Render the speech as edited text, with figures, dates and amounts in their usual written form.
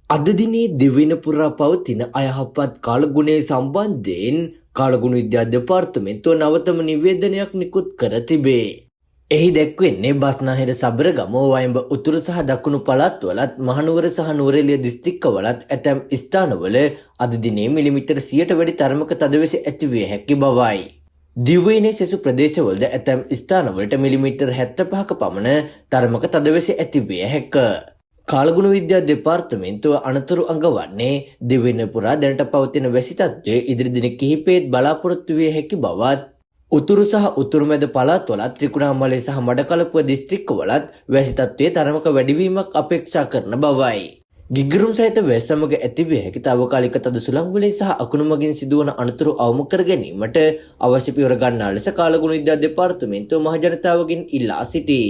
අද දිනේ දිවෙන පුරා පවතින අයහපත් කාලගුණය සම්බන්ධයෙන් කාලගුණ විද්‍යා දෙපාර්තමේන්තුව නවතම නිවේදනයක් නිකුත් කර තිබේ. එහි දැක්වෙන්නේ බස්නාහිර සබරගම වයඹ උතුරු සහ දකුණු පළාත්වලත් මහනුවර සහ නුවරඑළිය දිස්ත්‍රික්කවලත් ඇතැම් ස්ථානවල අද දිනේ මිලිමීටර් 100ට වැඩි තරමක තදවැසි ඇතිවිය හැකි බවයි. දිවයිනේ සෙසු ප්‍රදේශවලද ඇතැම් ස්ථානවලට මිලිමීටර් 75ක පමණ තරමක තදවැසි ඇතිවිය හැක. කාලගුණ විද්‍යා දෙපාර්තමේන්තුව අනතුරු අඟවන්නේ දිවෙන පුරා දැනට පවතින වැසි තත්ත්වය ඉදිරි දින කිහිපයේත් බලාපොරොත්තු විය හැකි බවත්, උතුරු සහ උතුරු මැද පළාත්වලත් ත්‍රිකුණාමලය සහ මඩකලපුව දිස්ත්‍රික්කවලත් වැසි තත්ත්වයේ තරමක වැඩිවීමක් අපේක්ෂා කරන බවයි. ගිගිරුම් සහිත වැස් සමග ඇතිවිය හැකි තාවකාලික තද සුළං වලින් සහ අකුණු මගින් සිදුවන අනතුරු අවම කර ගැනීමට අවශ්‍ය පියවර ගන්නා ලෙස කාලගුණ විද්‍යා දෙපාර්තමේන්තුව මහජනතාවගෙන් ඉල්ලා සිටී.